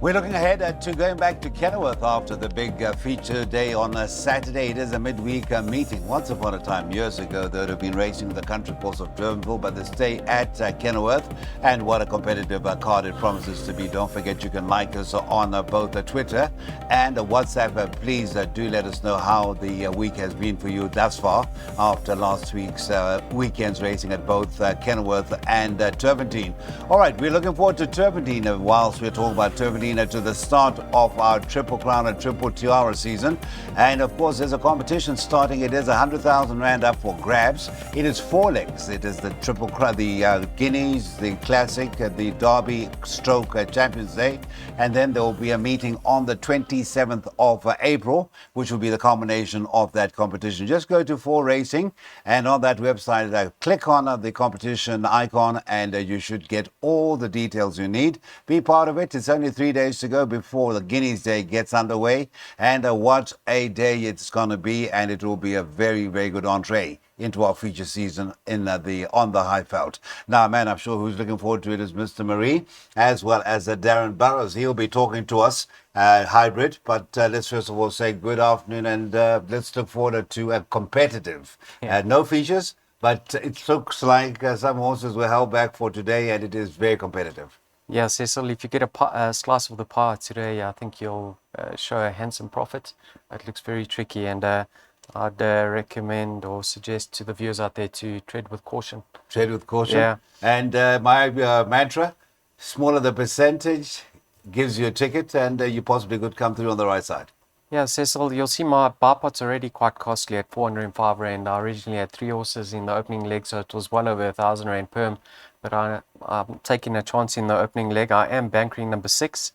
We're looking ahead to going back to Kenilworth after the big feature day on a Saturday. It is a midweek meeting. Once upon a time, years ago, they would have been racing the country course of Durbanville, but they stay at Kenilworth. And what a competitive card it promises to be. Don't forget you can like us on both Twitter and WhatsApp. Please do let us know how the week has been for you thus far after last week's weekend's racing at both Kenilworth and Turpentine. All right, we're looking forward to Turpentine whilst we're talking about Turpentine to the start of our Triple Crown and Triple Tiara season. And of course, there's a competition starting. It is 100,000 Rand up for grabs. It is 4 legs. It is the Triple Crown, the Guineas, the Classic, the Derby Stroke Champions Day. And then there will be a meeting on the 27th of April, which will be the culmination of that competition. Just go to 4 Racing and on that website, click on the competition icon and you should get all the details you need. Be part of it. It's only 3 days to go before the Guineas Day gets underway. And what a day it's going to be. And it will be a very, very good entree into our feature season on the Highveld. Now, man, I'm sure who's looking forward to it is Mr. Marie, as well as Darren Burrows. He'll be talking to us hybrid. But let's first of all say good afternoon and let's look forward to a competitive. No features, but it looks like some horses were held back for today and it is very competitive. Yeah, Cecil, if you get a slice of the pie today, I think you'll show a handsome profit. It looks very tricky, and I'd recommend or suggest to the viewers out there to tread with caution. Tread with caution? Yeah. And my mantra, smaller the percentage, gives you a ticket, and you possibly could come through on the right side. Yeah, Cecil, you'll see my bar pot's already quite costly at 405 Rand. I originally had 3 horses in the opening leg, so it was well over 1,000 Rand perm. But I'm taking a chance in the opening leg. I am bankering number 6,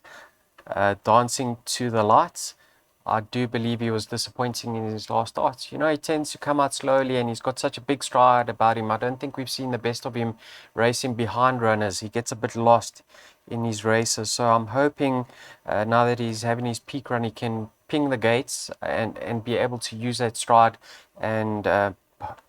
Dancing to the Lights. I do believe he was disappointing in his last starts. You know, he tends to come out slowly and he's got such a big stride about him. I don't think we've seen the best of him racing behind runners. He gets a bit lost in his races. So I'm hoping now that he's having his peak run, he can ping the gates and be able to use that stride and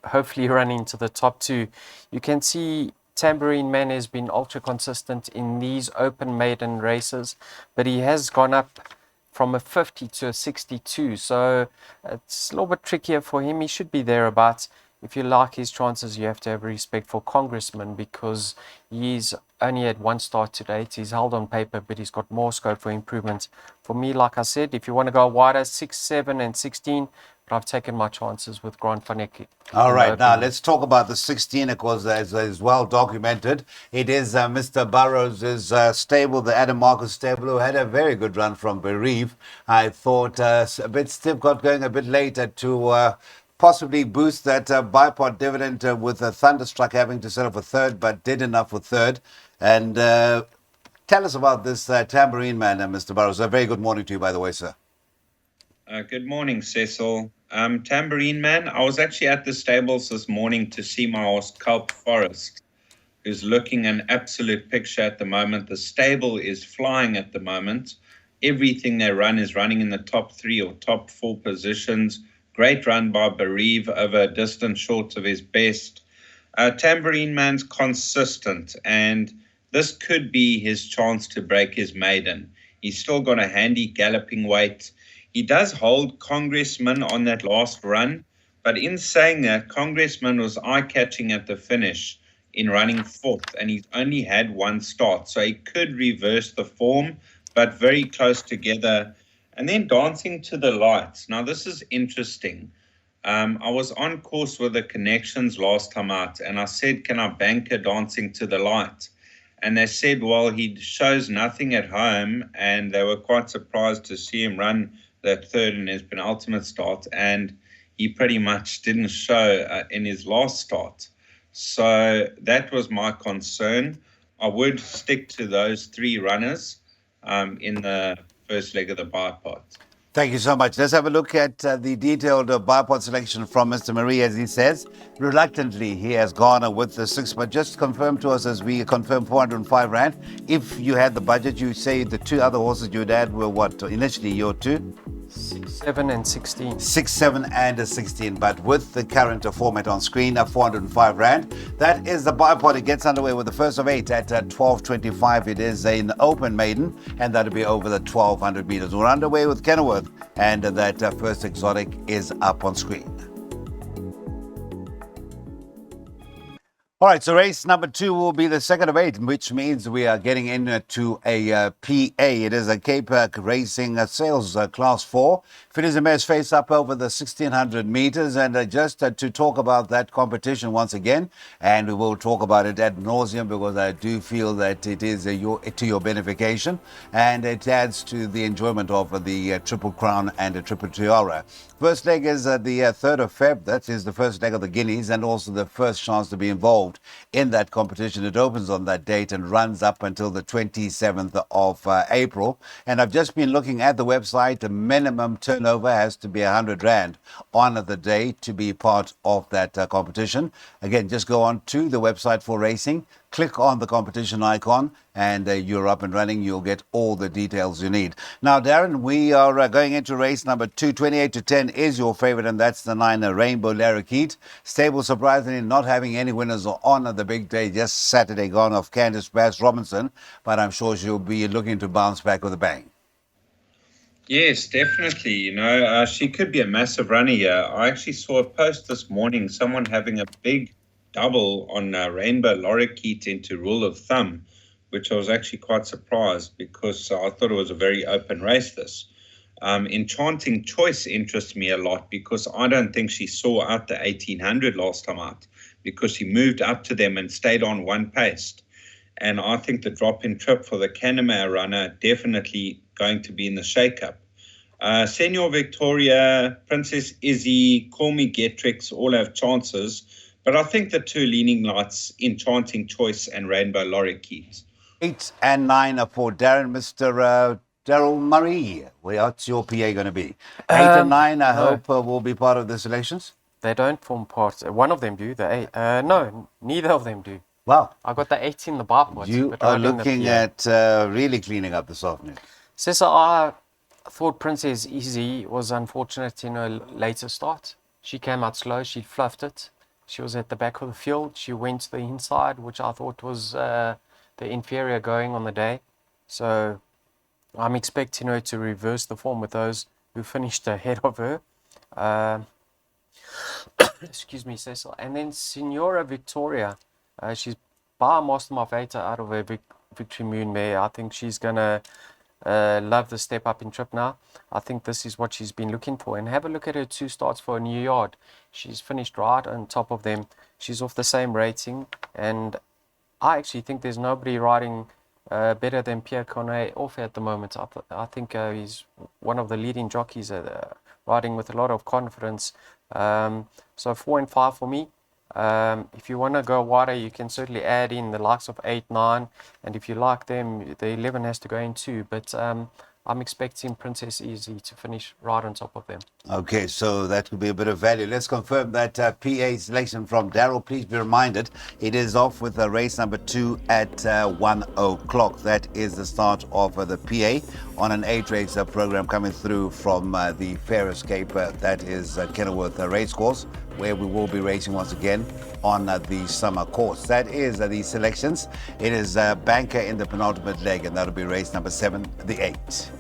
hopefully run into the top 2. You can see Tambourine Man has been ultra consistent in these open maiden races, but he has gone up from a 50 to a 62, so it's a little bit trickier for him. He should be thereabouts. If you like his chances, you have to have respect for Congressman because he's only had 1 start to date. He's held on paper, but he's got more scope for improvement. For me, like I said, if you want to go wider, 6, 7, and 16, but I've taken my chances with Grant van Eck. All right, now let's talk about the 16, because as well documented. It is Mr. Burrows' stable, the Adam Marcus stable, who had a very good run from Bereave. I thought a bit stiff, got going a bit later to possibly boost that bipod dividend with Thunderstruck having to settle for 3rd, but did enough for 3rd. And tell us about this Tambourine Man, Mr. Burrows. A very good morning to you, by the way, sir. Good morning, Cecil. Tambourine Man, I was actually at the stables this morning to see my horse Culp Forest, who's looking an absolute picture at the moment. The stable is flying at the moment. Everything they run is running in the top 3 or top 4 positions. Great run by Bereave over a distance short of his best. Tambourine Man's consistent, and this could be his chance to break his maiden. He's still got a handy galloping weight. He does hold Congressman on that last run, but in saying that, Congressman was eye-catching at the finish in running 4th, and he's only had 1 start, so he could reverse the form, but very close together. And then Dancing to the Lights. Now, this is interesting. I was on course with the Connections last time out, and I said, can I banker Dancing to the Light? And they said, well, he shows nothing at home, and they were quite surprised to see him run that 3rd in his penultimate start, and he pretty much didn't show in his last start. So that was my concern. I would stick to those 3 runners in the first leg of the bipod. Thank you so much. Let's have a look at the detailed bipod selection from Mr. Marie. As he says, reluctantly he has gone with the 6, but just confirm to us as we confirm 405 Rand. If you had the budget, you say the 2 other horses you'd add were what? Initially your 2? 6, 7, and 16. 6, 7, and a 16. But with the current format on screen, 405 Rand. That is the buy pot. It gets underway with the first of 8 at 12.25. It is an open maiden, and that'll be over the 1200 meters. We're underway with Kenilworth, and that first exotic is up on screen. All right, so race number 2 will be the second of 8, which means we are getting into a PA. It is a Cape Racing Sales Class 4. Phineas and Mares face up over the 1600 meters. And just to talk about that competition once again, and we will talk about it ad nauseum because I do feel that it is to your benefication and it adds to the enjoyment of the Triple Crown and the Triple Tiara. First leg is the 3rd of Feb. That is the first leg of the Guineas and also the first chance to be involved in that competition. It opens on that date and runs up until the 27th of April. And I've just been looking at the website. The minimum turnover has to be 100 Rand on the day to be part of that competition. Again, just go on to the website for racing, click on the competition icon, and you're up and running. You'll get all the details you need. Now, Darren, we are going into race number 2. 28 to 10 is your favorite, and that's the 9 Rainbow Larakeet. Stable, surprisingly, not having any winners on the big day, just Saturday gone off Candice Bass-Robinson, but I'm sure she'll be looking to bounce back with a bang. Yes, definitely. She could be a massive runner here. I actually saw a post this morning, someone having a big double on Rainbow Larakeet into rule of thumb, which I was actually quite surprised because I thought it was a very open race, this. Enchanting Choice interests me a lot because I don't think she saw out the 1800 last time out because she moved up to them and stayed on one pace. And I think the drop-in trip for the Canamare runner definitely going to be in the shake-up. Senor Victoria, Princess Izzy, Call Me Getrix all have chances, but I think the two leaning lights, Enchanting Choice and Rainbow Larakeet. 8 and 9 are for Darren, Mr. Daryl Murray. What's your PA going to be? 8 and 9, I hope, will be part of the selections? They don't form part. One of them do. The 8. No, neither of them do. Wow. I got the 8 in the bar pot. You are looking at really cleaning up this afternoon. Cecil, I thought Princess Easy was unfortunate in her later start. She came out slow. She fluffed it. She was at the back of the field. She went to the inside, which I thought was the inferior going on the day. So I'm expecting her to reverse the form with those who finished ahead of her. Excuse me, Cecil. And then Senora Victoria, she's by Master Mafeta out of her Victory Moon mare. I think she's going to love the step up in trip now. I think this is what she's been looking for. And have a look at her 2 starts for a New Yard. She's finished right on top of them. She's off the same rating. And I actually think there's nobody riding better than Pierre Cornet off at the moment. I think he's one of the leading jockeys riding with a lot of confidence. So 4 and 5 for me. If you want to go wider, you can certainly add in the likes of 8, 9, and if you like them, the 11 has to go in too. But I'm expecting Princess Easy to finish right on top of them. Okay, so that could be a bit of value. Let's confirm that PA selection from Daryl. Please be reminded, it is off with race number 2 at 1 o'clock. That is the start of the PA on an 8-race program coming through from the Fair Escape. That is Kenilworth Racecourse, where we will be racing once again on the summer course. That is the selections. It is Banker in the penultimate leg, and that'll be race number 7, the 8.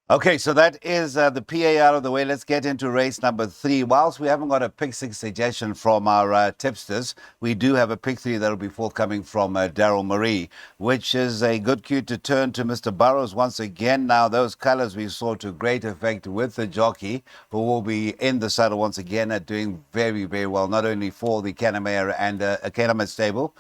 Okay, so that is the PA out of the way. Let's get into race number 3. Whilst we haven't got a pick 6 suggestion from our tipsters, we do have a pick 3 that will be forthcoming from Daryl Marie, which is a good cue to turn to Mr. Burrows once again. Now, those colours we saw to great effect with the jockey, who will be in the saddle once again, doing very, very well, not only for the Canamare and Canamare stable,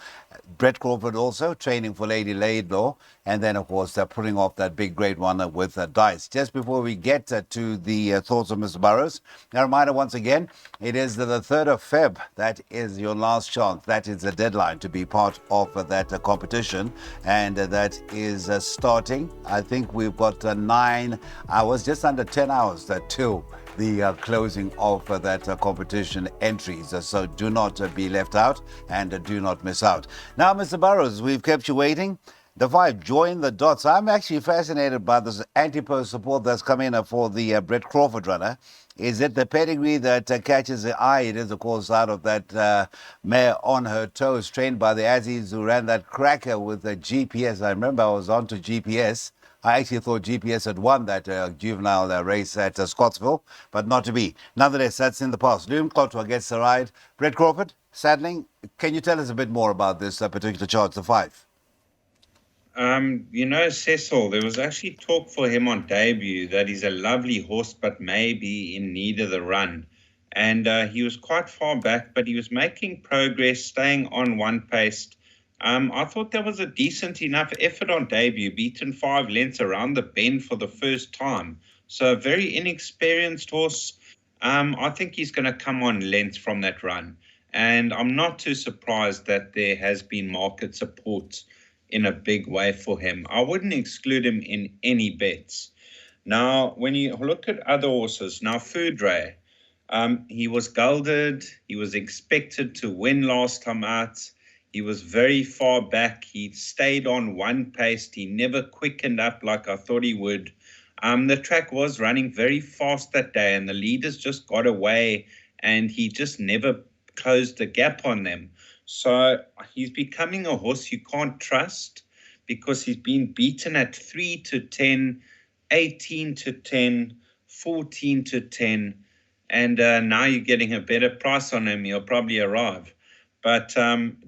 Brett Crawford also training for Lady Laidlaw, and then, of course, putting off that big great one with Dice. Just before we get to the thoughts of Mr. Burrows, a reminder once again, it is the 3rd of Feb. That is your last chance. That is the deadline to be part of that competition, and that is starting. I think we've got 9 hours, just under 10 hours till the closing of that competition entries. So do not be left out and do not miss out. Now, Mr. Burrows, we've kept you waiting. The 5, Join the Dots. I'm actually fascinated by this anti-post support that's come in for the Brett Crawford runner. Is it the pedigree that catches the eye? It is, of course, out of that mare on her toes, trained by the Aussies who ran that cracker with the GPS. I remember I was on to GPS. I actually thought GPS had won that juvenile race at Scottsville, but not to be. Nonetheless, that's in the past. Liam Kotwa gets the ride. Brett Crawford, saddening. Can you tell us a bit more about this particular charge, the 5? Cecil, there was actually talk for him on debut that he's a lovely horse, but maybe in need of the run. And he was quite far back, but he was making progress, staying on one pace. I thought that was a decent enough effort on debut, beaten 5 lengths around the bend for the first time. So a very inexperienced horse. I think he's going to come on lengths from that run. And I'm not too surprised that there has been market support in a big way for him. I wouldn't exclude him in any bets. Now, when you look at other horses, now Food Ray, he was gelded. He was expected to win last time out. He was very far back. He stayed on one pace. He never quickened up like I thought he would. The track was running very fast that day, and the leaders just got away, and he just never closed the gap on them. So he's becoming a horse you can't trust because he's been beaten at 3 to 10, 18 to 10, 14 to 10. And now you're getting a better price on him. He'll probably arrive. But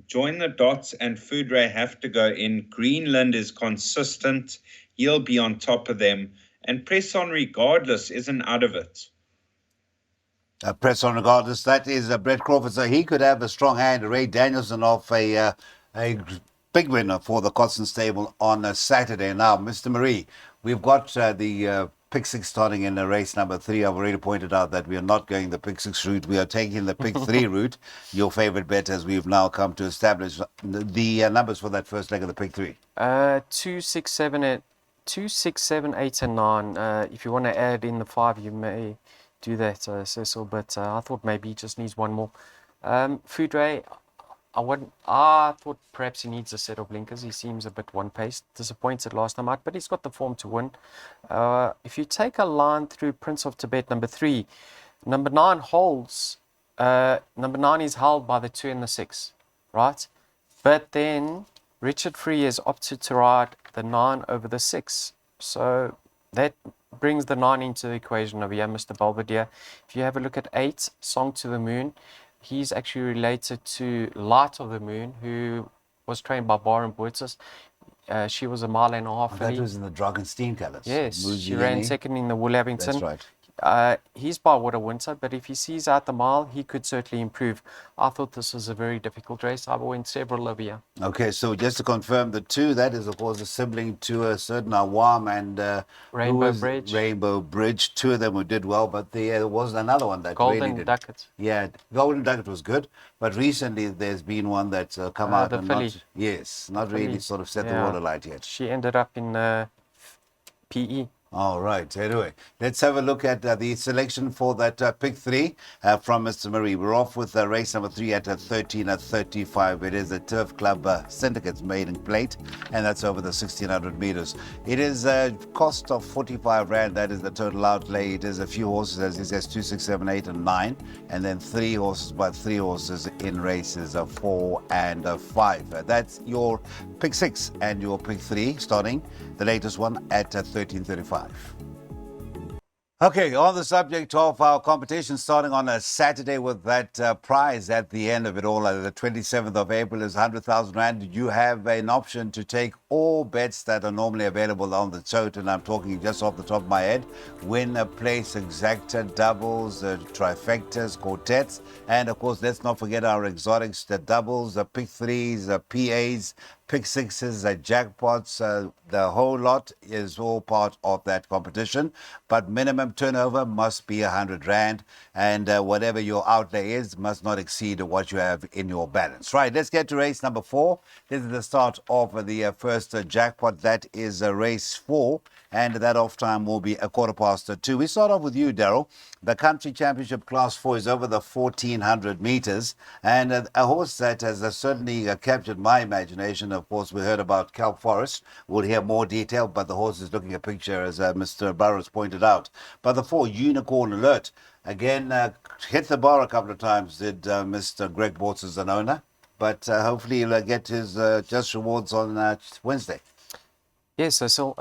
Join the Dots and Food Ray have to go in. Greenland is consistent. He'll be on top of them. And Press On Regardless isn't out of it. Press On Regardless, that is Brett Crawford. So he could have a strong hand. Ray Danielson off a big winner for the Cotson Stable on Saturday. Now, Mr. Marie, we've got the pick 6 starting in race number 3. I've already pointed out that we are not going the pick 6 route. We are taking the pick 3 route. Your favorite bet, as we've now come to establish. The numbers for that first leg of the pick 3. 2, 6, 7, 8, and 9. If you want to add in the 5, you may do that, Cecil, but I thought maybe he just needs one more. Food Ray, I thought perhaps he needs a set of blinkers. He seems a bit one-paced, disappointed last time out, but he's got the form to win. If you take a line through Prince of Tibet, number 3, number 9 holds. Number 9 is held by the 2 and the 6, right? But then Richard Free has opted to ride the 9 over the 6, so that brings the 9 into the equation over here, Mr. Belvedere. If you have a look at 8, Song to the Moon, he's actually related to Light of the Moon, who was trained by Baron Boetis. She was a mile and a half. That was in the Dragonstein colours. Yes, she ran second in the Wool Abington. That's right. He's by Water Winter, but if he sees out the mile, he could certainly improve. I thought this was a very difficult race. I went several over here. Okay, so just to confirm, the 2, that is, of course, a sibling to a certain Awam and Rainbow Bridge. Rainbow Bridge. 2 of them who did well, but there was another one that Golden really did. Ducat. Yeah, Golden Ducat was good, but recently there's been one that's come out the and filly. not really sort of set the world alight yet. She ended up in PE. All right. Anyway, let's have a look at the selection for that pick 3 from Mr. Marie. We're off with race number 3 at 13:35. It is the Turf Club Syndicate's maiden plate, and that's over the 1600 meters. It is a cost of 45 rand. That is the total outlay. It is a few horses, as he says, 2, 6, 7, 8, and 9, and then 3 horses, but 3 horses in races 4 and 5. That's your pick 6 and your pick 3, starting the latest one at 13:35. Okay, on the subject of our competition, starting on a Saturday with that prize at the end of it all, the 27th of April is 100,000 Rand. You have an option to take all bets that are normally available on the tote, and I'm talking just off the top of my head. Win, place, exacta, doubles, trifectas, quartets, and of course, let's not forget our exotics, the doubles, the pick 3s, the PAs, pick 6s, jackpots, the whole lot is all part of that competition. But minimum turnover must be 100 Rand, and whatever your outlay is must not exceed what you have in your balance. Right, let's get to race number 4. This is the start of the first jackpot. That is race 4. and that off time will be 2:15. We start off with you, Daryl. The country championship class 4 is over the 1400 meters, and a horse that has certainly captured my imagination. Of course, we heard about Kelp Forest. We'll hear more detail, but the horse is looking a picture, as Mr. Burrows pointed out. But the 4, Unicorn Alert, again, hit the bar a couple of times, did Mr. Greg Bortz as an owner. But hopefully he'll get his just rewards on Wednesday. Yes, Cecil.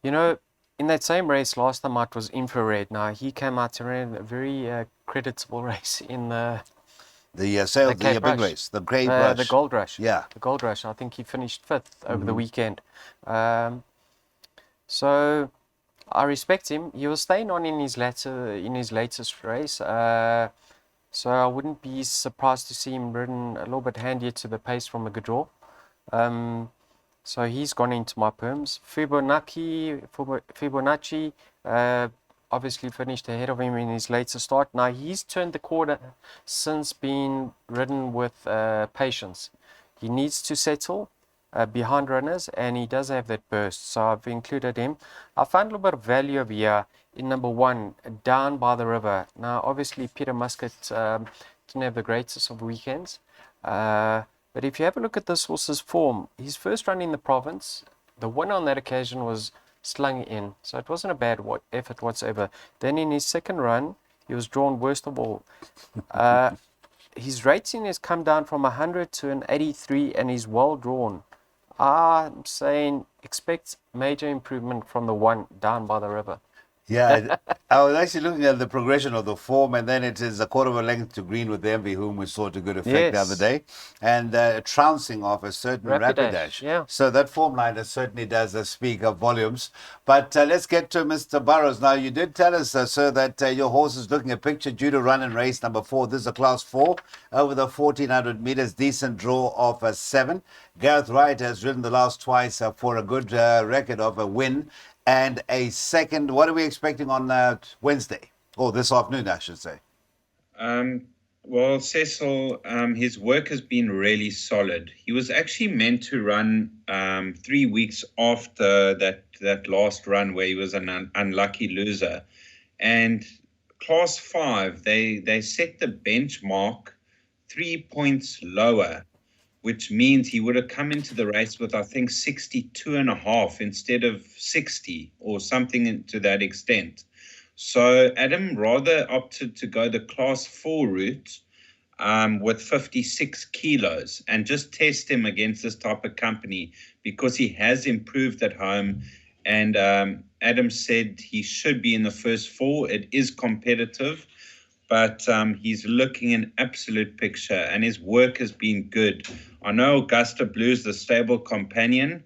You know, in that same race last time out was Infrared. Now he came out to run a very creditable race in the Big race, the Great Rush. The Gold Rush. Yeah. The Gold Rush. I think he finished 5th over the weekend. So I respect him. He was staying on in his latest race. So I wouldn't be surprised to see him ridden a little bit handier to the pace from a good draw. So he's gone into my perms. Fibonacci obviously finished ahead of him in his later start. Now he's turned the corner since being ridden with patience. He needs to settle behind runners, and he does have that burst. So I've included him. I found a little bit of value over here in number 1, Down by the River. Now, obviously, Peter Muscat didn't have the greatest of weekends. But if you have a look at this horse's form, his first run in the province, the winner on that occasion was slung in. So it wasn't a bad effort whatsoever. Then in his second run, he was drawn worst of all. His rating has come down from 100 to an 83, and he's well drawn. I'm saying expect major improvement from the 1, Down by the River. Yeah, I was actually looking at the progression of the form, and then it is a quarter of a length to Green with Envy, whom we saw to good effect the other day, and trouncing off a certain Rapidash. Yeah. So that form line certainly does speak of volumes. But let's get to Mr. Burrows. Now, you did tell us, sir, that your horse is looking a picture due to run in race number 4. This is a class 4 over the 1400 meters, decent draw of 7. Gareth Wright has ridden the last twice for a good record of a win and a second. What are we expecting on Wednesday? Or this afternoon, I should say. Well, Cecil, his work has been really solid. He was actually meant to run 3 weeks after that last run where he was an unlucky loser. And class 5, they set the benchmark 3 points lower, which means he would have come into the race with, I think, 62.5 instead of 60 or something to that extent. So Adam rather opted to go the class 4 route with 56 kilos and just test him against this type of company because he has improved at home. And Adam said he should be in the first 4. It is competitive, but he's looking an absolute picture and his work has been good. I know Augusta Blues, the stable companion,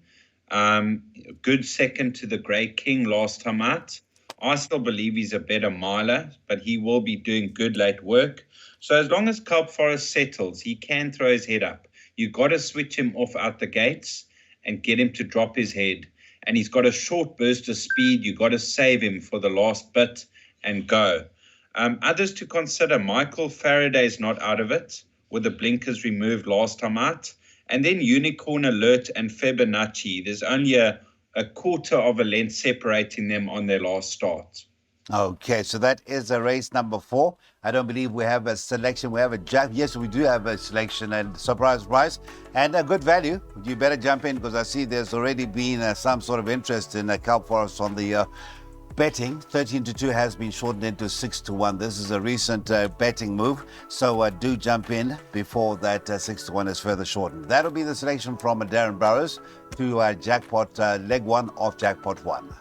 good second to the Grey King last time out. I still believe he's a better miler, but he will be doing good late work. So as long as Kelp Forest settles, he can throw his head up. You've got to switch him off out the gates and get him to drop his head. And he's got a short burst of speed. You've got to save him for the last bit and go. Others to consider, Michael Faraday's not out of it, with the blinkers removed last time out. And then Unicorn Alert and Fibonacci. There's only a quarter of a length separating them on their last start. Okay, so that is a race number 4. I don't believe we have a selection. We have a yes, we do have a selection and surprise price and a good value. You better jump in because I see there's already been some sort of interest in Kelp Forest on the betting. 13-2 has been shortened into 6-1. This is a recent betting move, so do jump in before that 6-1 is further shortened. That'll be the selection from Darren Burrows to jackpot leg 1 of jackpot 1.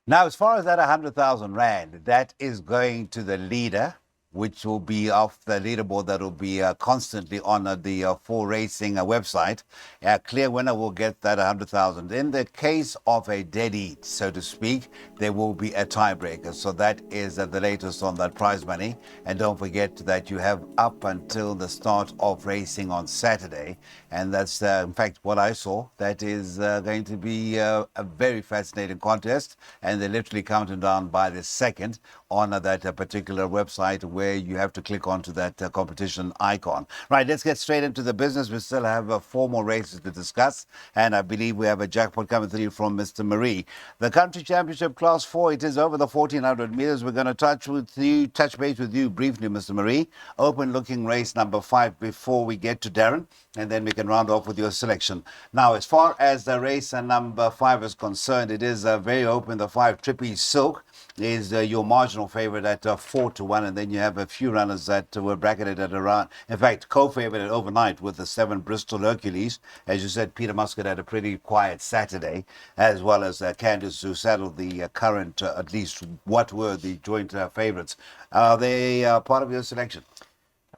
Now, as far as that 100,000 Rand, that is going to the leader, which will be off the leaderboard that will be constantly on the 4 Racing website. A clear winner will get that 100,000. In the case of a dead eat, so to speak, there will be a tiebreaker. So that is the latest on that prize money. And don't forget that you have up until the start of racing on Saturday. And that's, in fact, what I saw. That is going to be a very fascinating contest. And they're literally counting down by the second on that particular website where you have to click onto that competition icon. Right, let's get straight into the business. We still have 4 more races to discuss, and I believe we have a jackpot coming through from Mr. Marie. The Country Championship Class 4, it is over the 1400 meters. We're going to touch base with you briefly, Mr. Marie. Open looking race number 5 before we get to Darren, and then we can round off with your selection. Now, as far as the race number 5 is concerned, it is very open. The 5 Trippy Silk is your marginal favorite at 4-1, and then you have a few runners that were bracketed at around, in fact, co-favored overnight with the 7 Bristol Hercules. As you said, Peter Muscat had a pretty quiet Saturday, as well as Candice, who saddled the current, at least what were the joint favourites. Are they part of your selection?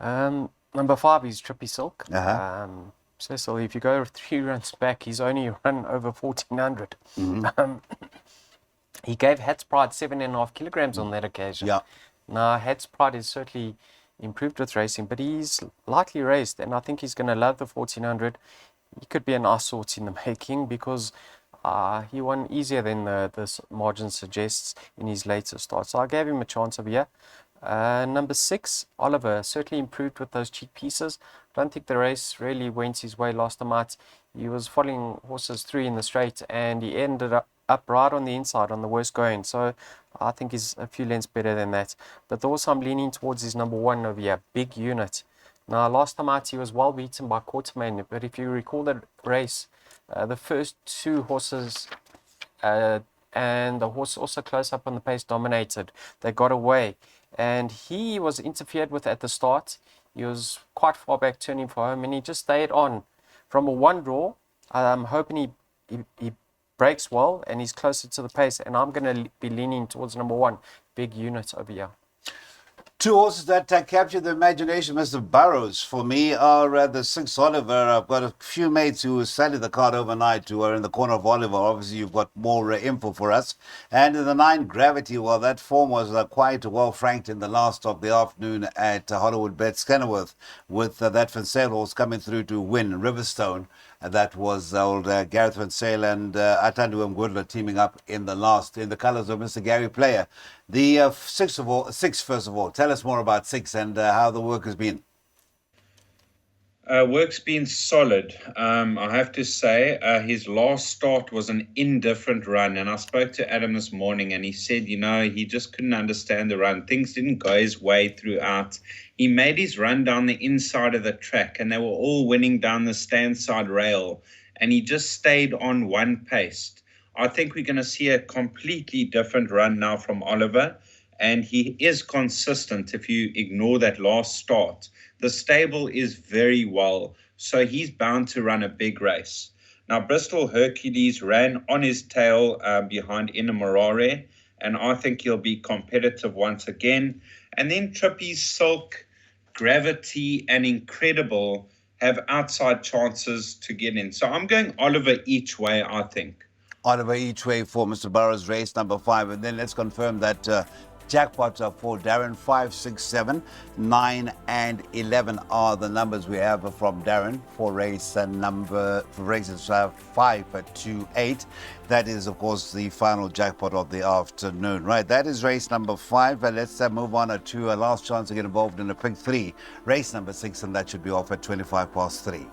Number 5 is Trippy Silk. Uh-huh. Cecil, if you go 3 runs back, he's only run over 1400. He gave Hat's Pride 7.5 kilograms on that occasion. Yeah. Now, Hat's Pride is certainly improved with racing, but he's lightly raced, and I think he's going to love the 1400. He could be an ice horse in the making because he won easier than the margin suggests in his later start. So I gave him a chance over here. Number 6, Oliver, certainly improved with those cheek pieces. Don't think the race really went his way last night. He was following horses 3 in the straight, and he ended up right on the inside on the worst going. So I think he's a few lengths better than that. But the horse I'm leaning towards is number 1 over here, Big Unit. Now, last time out, he was well beaten by Quartermain. But if you recall the race, the first 2 horses and the horse also close up on the pace dominated. They got away. And he was interfered with at the start. He was quite far back turning for home, and he just stayed on. From a 1 draw, I'm hoping he breaks well and he's closer to the pace, and I'm going to be leaning towards number 1, Big Unit over here. 2 horses that captured the imagination, Mr. Burrows, for me, are the 6 Oliver. I've got a few mates who studied the card overnight who are in the corner of Oliver. Obviously, you've got more info for us. And in the 9 Gravity, well, that form was quite well franked in the last of the afternoon at Hollywood Bets Kenilworth, with that Van Sale horse coming through to win Riverstone. That was old Gareth Van Sale and Atandu Mgudla teaming up in the colours of Mr. Gary Player. The 6, first of all. Tell us more about 6 and how the work has been. Work's been solid. I have to say, his last start was an indifferent run. And I spoke to Adam this morning and he said, he just couldn't understand the run. Things didn't go his way throughout. He made his run down the inside of the track and they were all winning down the stand side rail. And he just stayed on one pace. I think we're going to see a completely different run now from Oliver. And he is consistent if you ignore that last start. The stable is very well, so he's bound to run a big race. Now, Bristol Hercules ran on his tail behind Inamorare, and I think he'll be competitive once again. And then Trippy, Silk, Gravity, and Incredible have outside chances to get in. So I'm going Oliver each way, I think. Oliver each way for Mr. Burrows, race number 5. And then let's confirm that jackpot for Darren. 5, 6, 7, 9, and 11 are the numbers we have from Darren for races 5 to 8. That is, of course, the final jackpot of the afternoon. Right, that is race number 5. Let's move on to a last chance to get involved in a pick 3. Race number 6, and that should be off at 3:25.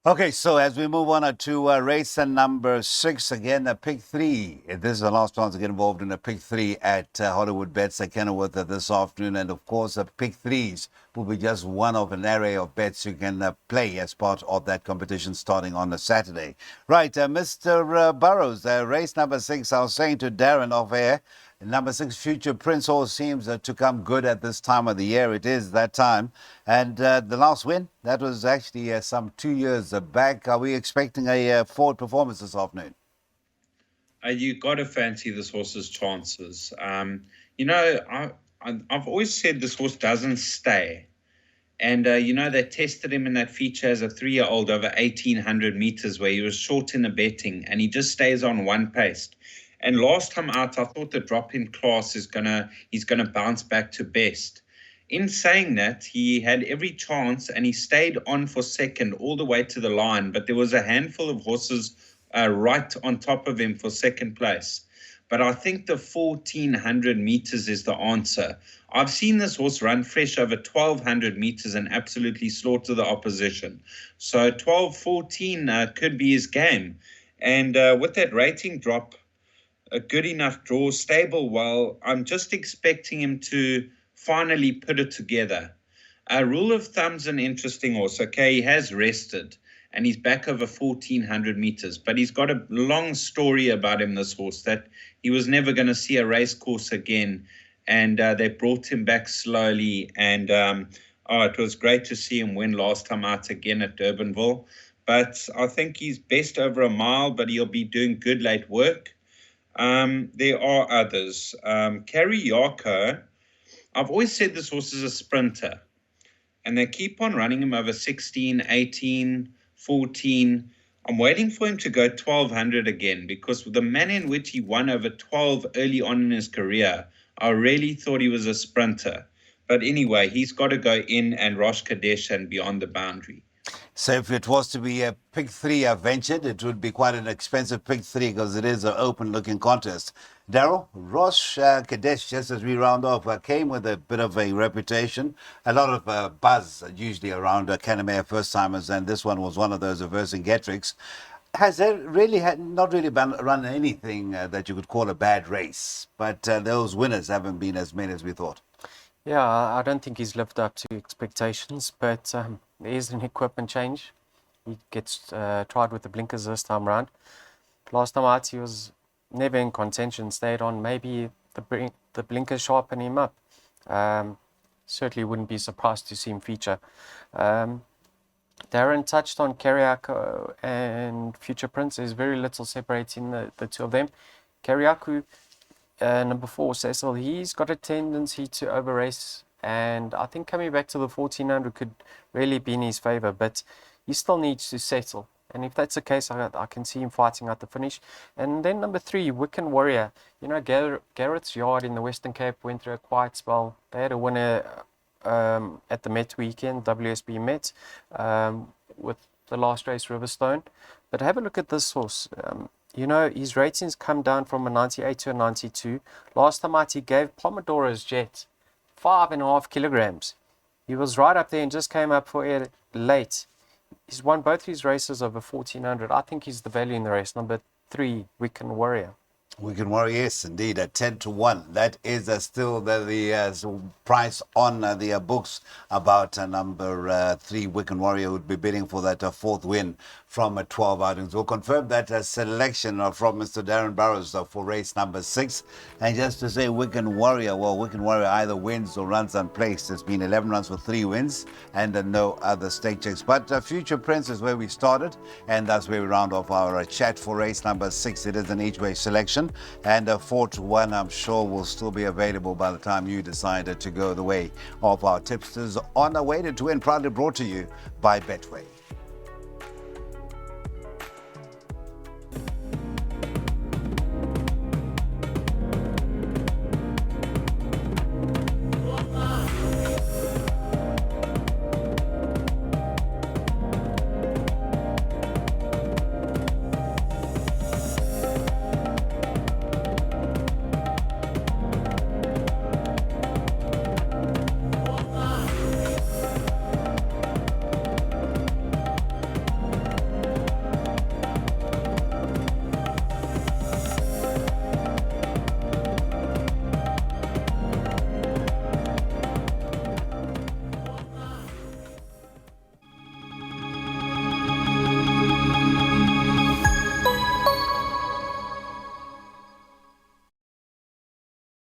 Okay, so as we move on to race number 6, again, a pick 3. This is the last chance to get involved in a pick 3 at Hollywood Bets at Kenilworth this afternoon. And of course, pick 3s will be just one of an array of bets you can play as part of that competition starting on a Saturday. Right, Mr. Burrows, race number 6, I was saying to Darren off air, number 6, Future Prince horse seems to come good at this time of the year. It is that time. And the last win, that was actually some 2 years back. Are we expecting a forward performance this afternoon? You got to fancy this horse's chances. I've always said this horse doesn't stay. And, they tested him in that feature as a 3-year-old over 1,800 meters where he was short in the betting and he just stays on one pace. And last time out, I thought the drop in class he's gonna bounce back to best. In saying that, he had every chance and he stayed on for second all the way to the line. But there was a handful of horses right on top of him for second place. But I think the 1400 meters is the answer. I've seen this horse run fresh over 1200 meters and absolutely slaughter the opposition. So 12-14 could be his game. And with that rating drop, a good enough draw, stable well, I'm just expecting him to finally put it together. Rule of thumb's an interesting horse. Okay, he has rested and he's back over 1400 meters, but he's got a long story about him, this horse, that he was never going to see a race course again. And they brought him back slowly. And it was great to see him win last time out again at Durbanville. But I think he's best over a mile, but he'll be doing good late work. There are others. Carriaco, I've always said this horse is a sprinter. And they keep on running him over 16, 18, 14. I'm waiting for him to go 1200 again, because with the manner in which he won over 12 early on in his career, I really thought he was a sprinter. But anyway, he's got to go in and Rosh Kadesh and beyond the boundary. So if it was to be a pick three ventured, it would be quite an expensive pick three because it is an open-looking contest. Daryl, Rosh Kadesh, just as we round off, came with a bit of a reputation, a lot of buzz usually around Canamere first-timers, and this one was one of those reversing Getricks. Has there really not really run anything that you could call a bad race, but those winners haven't been as many as we thought? Yeah, I don't think he's lived up to expectations, but there is an equipment change. He gets tried with the blinkers this time around. Last time out, he was never in contention, stayed on. Maybe the blinkers sharpen him up. Certainly wouldn't be surprised to see him feature. Darren touched on Carriaco and Future Prince. There's very little separating the two of them. Carriaco, number 4, Cecil, he's got a tendency to over-race, and I think coming back to the 1400 could really be in his favour, but he still needs to settle. And if that's the case, I can see him fighting at the finish. And then number 3, Wiccan Warrior. You know, Garrett's Yard in the Western Cape went through a quiet spell. They had a winner at the Met weekend, WSB Met, with the last race, Riverstone. But have a look at this horse. You know, his ratings come down from a 98 to a 92. Last time out, he gave Pomodora's Jet 5.5 kilograms. He was right up there and just came up for air late. He's won both his races over 1400. I think he's the value in the race. Number 3, Wiccan Warrior. Wiccan Warrior, yes, indeed, at 10-1. That is still the price on the books about number 3, Wiccan Warrior, would be bidding for that 4th win from 12 outings. We'll confirm that selection from Mr. Darren Burrows for race number 6. And just to say Wiccan Warrior, well, Wiccan Warrior either wins or runs unplaced. It's been 11 runs for 3 wins and no other stake checks. But Future Prince is where we started, and that's where we round off our chat for race number 6. It is an each-way selection, and 4-1, I'm sure, will still be available by the time you decided to go the way of our tipsters on a way to win, proudly brought to you by Betway.